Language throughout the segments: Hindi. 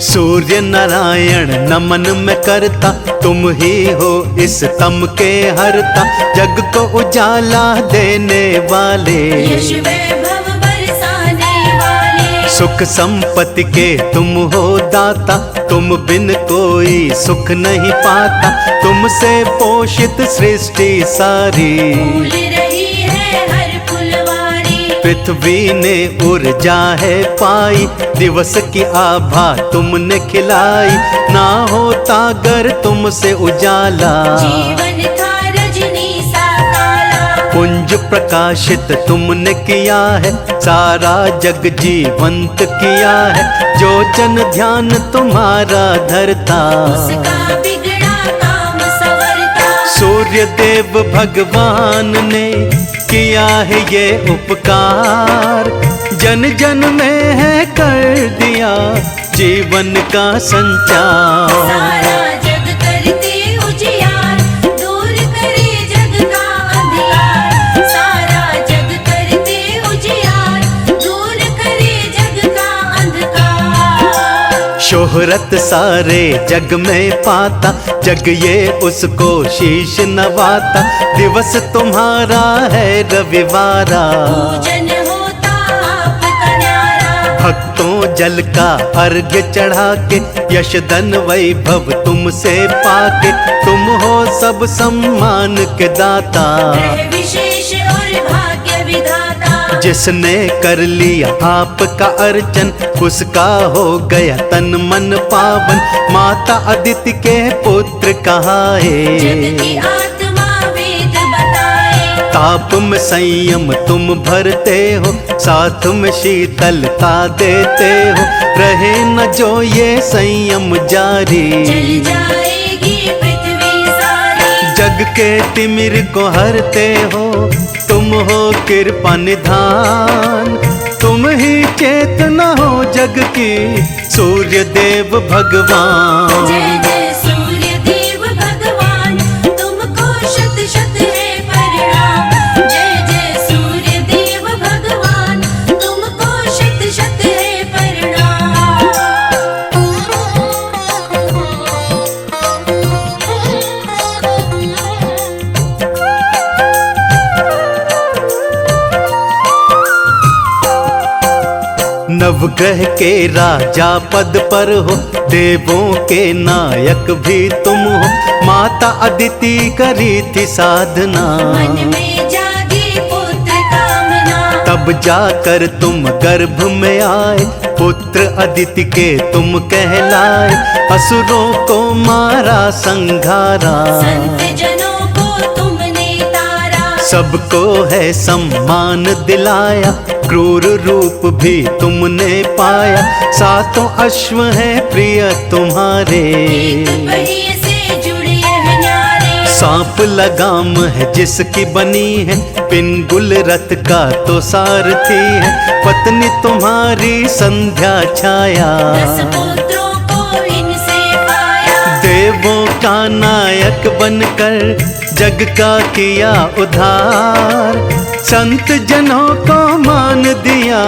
सूर्य नारायण नमन मैं करता, तुम ही हो इस तम के हरता। जग को उजाला देने वाले, यश वैभव बरसाने वाले। सुख संपत्ति के तुम हो दाता, तुम बिन कोई सुख नहीं पाता। तुमसे पोषित सृष्टि सारी, फूल रही है हर फुलवारी। पृथ्वी ने ऊर्जा है पाई, दिवस की आभा तुमने खिलाई। ना होता अगर तुमसे उजाला, जीवन था रजनी सा काला। पुंज प्रकाशित तुमने किया है, सारा जग जीवंत किया है। जो जन ध्यान तुम्हारा धरता, उसका बिगड़ा काम संवरता। सूर्य देव भगवान ने किया है ये उपकार। जन जन में है कर दिया जीवन का संचार। सारा जग करते उजियार, दूर करे जग का अंधियार। सारा जग करते उजियार, दूर करे जग का अंधकार। शोहरत सारे जग में पाता, जग ये उसको शीश नवाता। दिवस तुम्हारा है रविवारा, पूजन होता आपका न्यारा। भक्तों जल का अर्घ्य चढ़ा के, यश धन वैभव तुमसे पाके। तुम हो सब सम्मान के दाता, ग्रह विशेष और भाग्य विधाता। जिसने कर लिया आपका अर्चन, उसका हो गया तन मन पावन। माता अदिति के पुत्र कहाए, जग की आत्मा वेद बताए। ताप में संयम तुम भरते हो, साथ में शीतलता देते हो। रहे न जो ये संयम जारी, जल जाएगी पृथ्वी सारी। जग के तिमिर को हरते हो, तुम हो कृपा निधान। तुम ही चेतना हो जग की, सूर्य देव भगवान। जय जय सूर्य देव भगवान, तुमको शत शत है प्रणाम। जय जय सूर्य देव भगवान, तुमको शत शत है प्रणाम। नवग्रह के राजा पद पर हो, देवों के नायक भी तुम हो। माता अदिति करी थी साधना, मन में जागी पुत्र कामना। तब जाकर तुम गर्भ में आए, पुत्र अदिति के तुम कहलाए। असुरों को मारा संघारा, संत जनों को तुमने तारा। सबको है सम्मान दिलाया, क्रूर रूप भी तुमने पाया। सातों अश्व हैं प्रिय तुम्हारे, एक पहिए से जुड़े हैं न्यारे। सांप लगाम है जिसकी बनी है, पिंगुल रथ का तो सारथी है। पत्नी तुम्हारी संध्या छाया, 10 पुत्रों को इनसे पाया। देवों का नायक बनकर जग का किया उद्धार। संत जनों को मान दिया,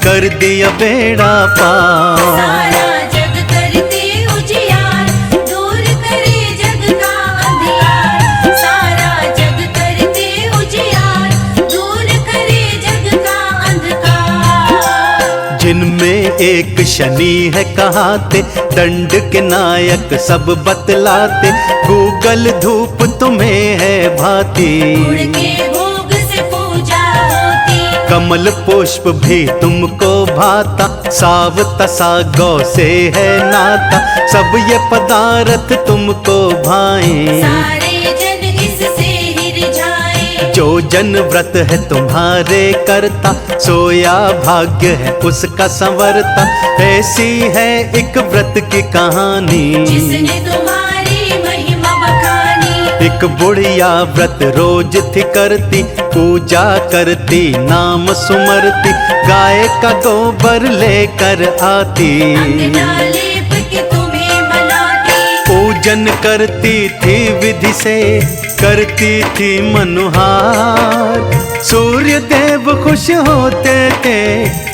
कर दिया बेड़ा पार। सारा जग करते उजियार, दूर करे जग का अंधियार। सारा जग करते उजियार, दूर करे जग का अंधकार। जिनमें एक शनि है कहाते, दंड के नायक सब बतलाते। गूगल धूप तुम्हें है भाती, गुड़ के भोग से पूजा होती। कमल पुष्प भी तुमको भाता। सावता सागौ से है नाता, सब ये पदार्थ तुमको भाए। सारे जन इससे ही रिझाए। जो जन व्रत है तुम्हारे करता, सोया भाग्य है उसका संवरता। ऐसी है एक व्रत की कहानी, जिसने तुम्हारी महिमा बखानी। एक बुढ़िया व्रत रोज थी करती, पूजा करती नाम सुमरती। गाय का गोबर लेकर आती, अंगना लेप के तुम्हें मनाती। पूजन करती थी विधि से, करती थी मनुहार। सूर्य देव खुश होते थे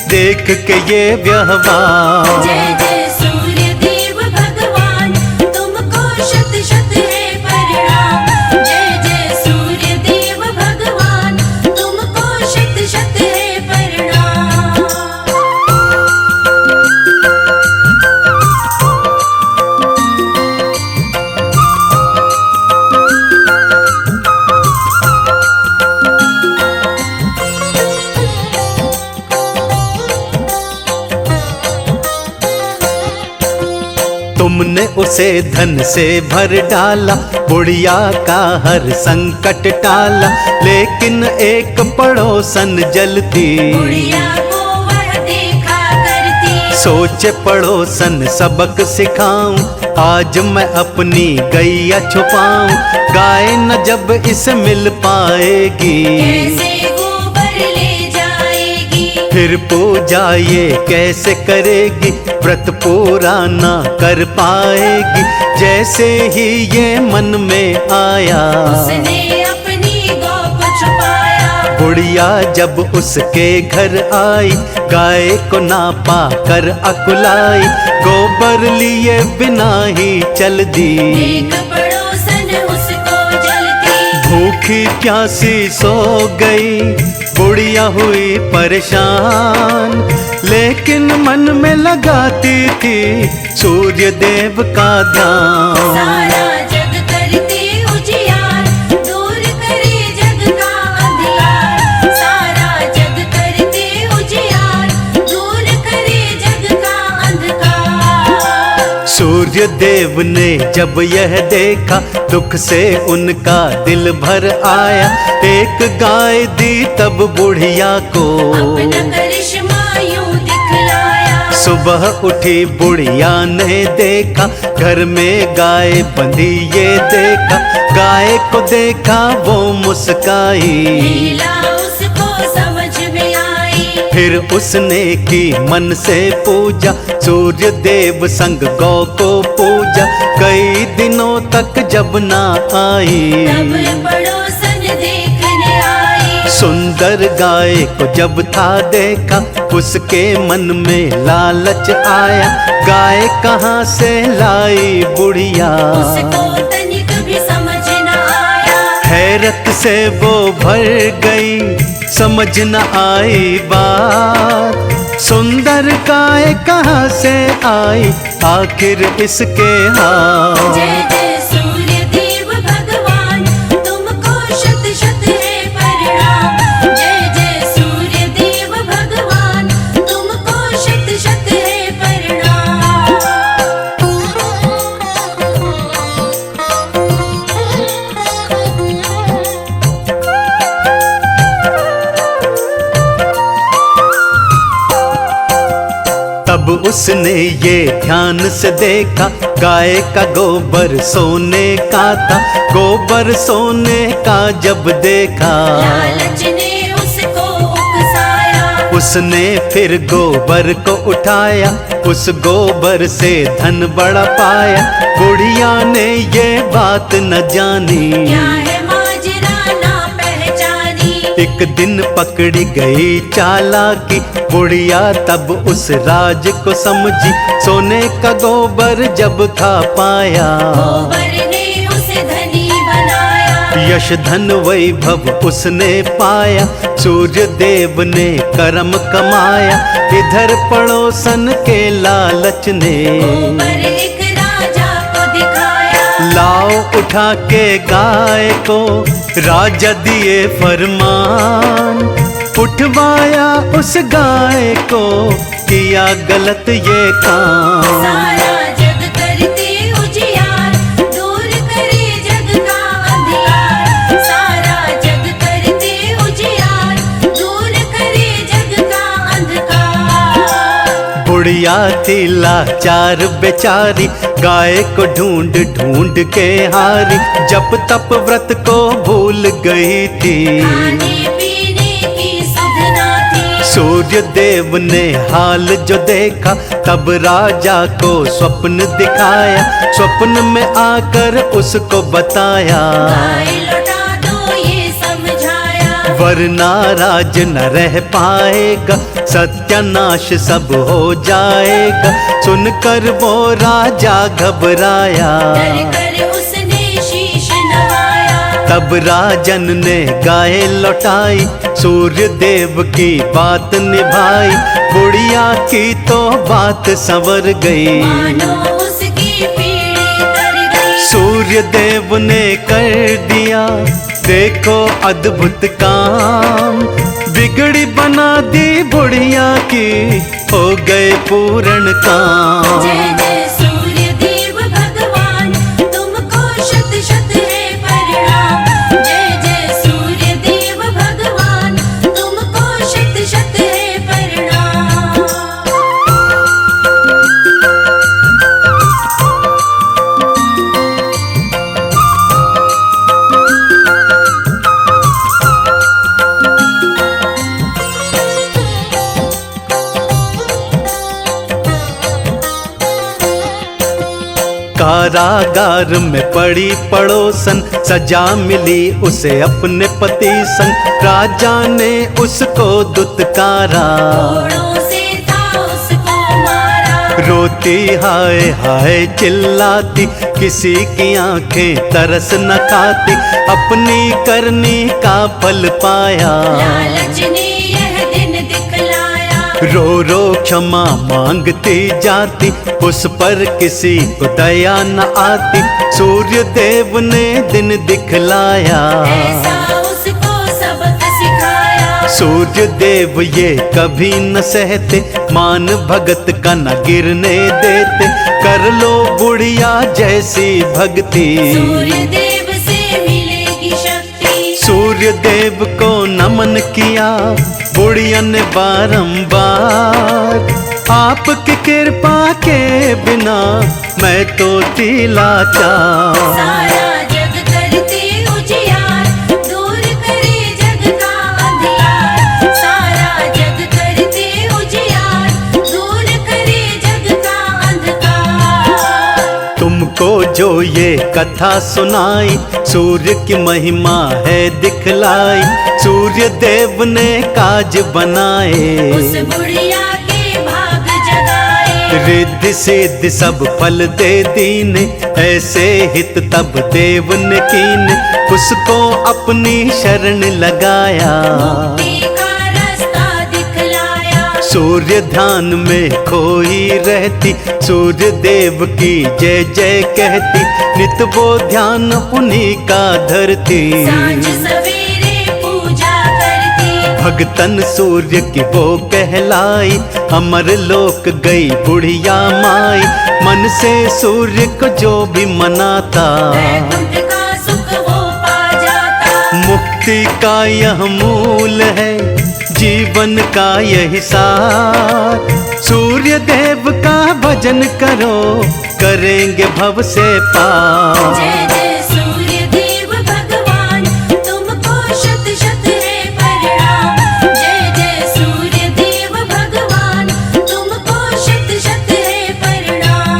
देख के ये व्यवहार। जय जय सूर्य देव तुमने उसे धन से भर डाला, बुढ़िया का हर संकट टाला, लेकिन एक पड़ोसन जलती, बुढ़िया को वह देखा करती। सोचे पड़ोसन सबक सिखाऊं, आज मैं अपनी गैया छुपाऊं, गाय न जब इसे मिल पाएगी, कैसे गोबर ले जाएगी। फिर पूजा ये कैसे करेगी, व्रत पूरा ना कर पाएगी। जैसे ही ये मन में आया, उसने अपनी गौ को छुपाया। बुढ़िया जब उसके घर आई, गाय को ना पा कर अकुलाई, गोबर लिए बिना ही चल दी, एक पड़ोसन उसको जलती। भूखी प्यासी सो गई, बुढ़िया हुई परेशान, लेकिन मन में लगाती थी सूर्य देव का ध्यान। सारा जग करते उजियार, दूर करे जग का अंधियार। सारा जग करते उजियार, दूर करे जग का अंधकार। सूर्य देव ने जब यह देखा, दुख से उनका दिल भर आया, एक गाय दी तब बुढ़िया को, अपना करिश्मा यूं दिखलाया। सुबह उठी बुढ़िया ने देखा, घर में गाय बंधी ये देखा, गाय को देखा वो मुस्काई, लीला उसको समझ में आई। फिर उसने की मन से पूजा, सूर्य देव संग गौ को पूजा, कई दिनों तक जब ना आई, तब पड़ोसन देखने आई। सुंदर गाय को जब था देखा, उसके मन में लालच आया, गाय कहाँ से लाई बुढ़िया, उसको तनिक भी समझ न आया। हैरत से वो भर गई, समझ न आई बात, सुंदर गाय कहाँ से आई, आखिर इसके हाथ। जय जय सूर्य देव भगवान, तुमको शत शत है प्रणाम। जय जय सूर्य देव भगवान, तुमको शत शत है प्रणाम। तब उसने ये ध्यान से देखा, गाय का गोबर सोने का था, गोबर सोने का जब देखा, लालच ने उसको उकसाया। उसने फिर गोबर को उठाया, उस गोबर से धन बड़ा पाया, बुढ़िया ने ये बात न जानी, क्या है माजरा ना पहचानी। एक दिन पकड़ी गई चालाकी, बुढ़िया तब उस राज को समझी, सोने का गोबर जब था पाया, गोबर ने उसे धनी बनाया। यश धन वैभव उसने पाया, सूर्य देव ने कर्म कमाया, इधर पड़ोसन के लालच ने, गोबर एक राजा को दिखाया। लाओ उठा के गाय को, राजा दिए फरमान, उठवाया उस गाय को, किया गलत ये काम। सारा जग करते उजियार, दूर करे जग का अंधियार। सारा जग करते उजियार, दूर करे जग का अंधकार। बुढ़िया थी लाचार बेचारी, गाय को ढूंढ ढूंढ के हारी, जब तप व्रत को भूल गई थी, खाने पीने की सुध ना थी। सूर्य देव ने हाल जो देखा, तब राजा को स्वप्न दिखाया, स्वप्न में आकर उसको बताया, गाय लौटा दो ये समझाया। वरना राज न रह पाएगा, सत्यानाश सब हो जाएगा। सुनकर वो राजा घबराया, डर कर उसने शीश नवाया। तब राजन ने गाय लौटाई, सूर्य देव की बात निभाई, बुढ़िया की तो बात संवर गई, मानो उसकी पीढ़ी तर गई। सूर्य देव ने कर दिया देखो अद्भुत काम, बिगड़ी बना दी बुढ़िया की, हो गए पूर्ण काम। जय जय सूर्य देव कारागार में पड़ी पड़ोसन, सजा मिली उसे अपने पति संग। राजा ने उसको दुत्कारा, कोड़ों से था उसको मारा। रोती हाय हाय चिल्लाती, किसी की आंखें तरस न खाती। अपनी करनी का फल पाया, लालच ने यह दिन दिखलाया। रो रो क्षमा मांगती जाती, उस पर किसी को दया न आती। सूर्य देव ने दिन दिखलाया, ऐसा उसको सबक सिखाया। सूर्य देव ये कभी न सहते, मान भगत का न गिरने देते। कर लो बुढ़िया जैसी भक्ति, सूर्य देव से मिलेगी शक्ति। सूर्य देव को नमन किया बुढ़िया ने बारंबार। आपकी कृपा के बिना मैं तो थी लाचार। सारा जग करते उजियार, दूर करे जग का अंधियार। सारा जग करते उजियार, दूर करे जग का अंधकार। तुमको जो ये कथा सुनाई, सूर्य की महिमा है दिखलाई। सूर्य देव ने काज बनाए, उस बुढ़िया के भाग जगाए। रिद्धि सिद्धि सब फल दे दीने, ऐसे हित तब देव ने कीने। उसको अपनी शरण लगाया, मुक्ति का रास्ता दिखलाया। सूर्य ध्यान में खोई रहती, सूर्य देव की जय जय कहती। नित वो ध्यान उन्हीं का धरती, सांझ सवेरे पूजा करती। भगतन सूर्य की वो कहलाई। अमर लोक गई बुढ़िया माई, मन से सूर्य को जो भी मनाता। वैकुंठ का सुख वो पा जाता। मुक्ति का यह मूल है, जीवन का यही सार। सूर्य देव का भजन करो, करेंगे भव से पार। जय जय सूर्य देव भगवान, तुमको शत शत है प्रणाम। जय जय सूर्य देव भगवान, तुमको शत शत है प्रणाम।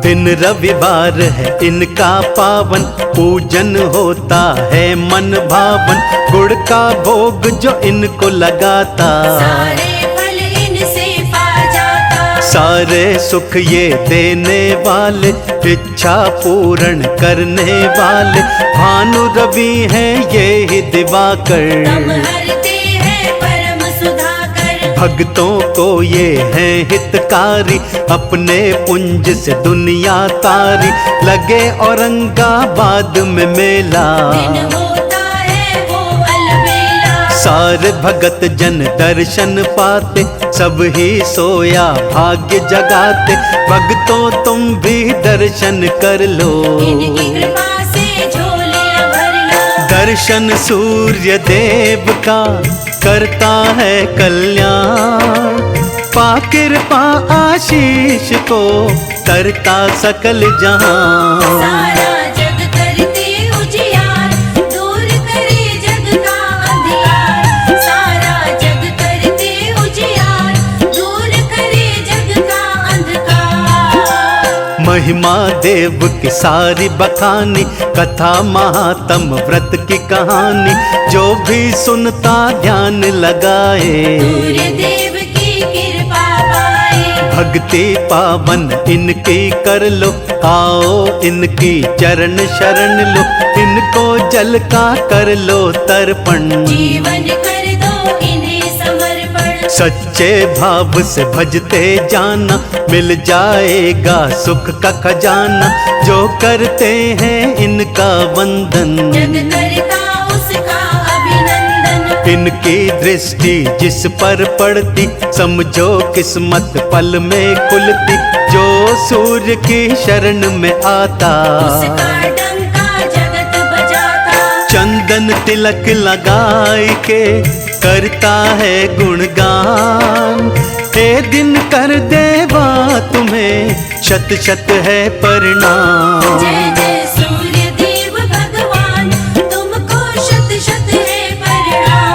दिन रविवार है इनका पावन, पूजन होता है मन भावन। गुड़ का भोग जो इनको लगाता, सारे फल इनसे पा जाता। सारे सुख ये देने वाले, इच्छा पूर्ण करने वाले। भानु रवि है ये ही तम दिवाकर, हरते हैं परम सुधाकर। भक्तों को ये है हितकारी। अपने पुंज से दुनिया तारी, लगे औरंगाबाद में मेला। दिन होता है वो अलबेला। सारे भगत जन दर्शन पाते, सब ही सोया भाग्य जगाते। भक्तों तुम भी दर्शन कर लो, इनकी कृपा से झोलियां भर लो। दर्शन सूर्य देव का करता है कल्याण। पा कृपा आशीष को करता सकल जहां। सारा जग करते उजियार, दूर करे जग का अंधियार। सारा जग करते उजियार, दूर करे जग का अंधकार। महिमा देव की सारी बखानी, कथा महात्म व्रत की कहानी। जो भी सुनता ध्यान लगाए, सूर्य देव की कृपा पाए। भक्ति पावन इनकी कर लो। आओ इनकी चरण शरण लो, इनको जल का कर लो तर्पण। जीवन कर दो इन्हें समर्पण। सच्चे भाव से भजते जाना, मिल जाएगा सुख का खजाना। जो करते हैं इनका वंदन, जग करता उसका अभिनंदन। इनकी दृष्टि जिस पर पड़ती, समझो किस्मत पल में खुलती। जो सूर्य की शरण में आता, उसका डंका जगत बजाता। चंदन तिलक लगाए के करता है गुणगान। हे दिन कर देवा तुम्हें शत शत है प्रणाम। जय जय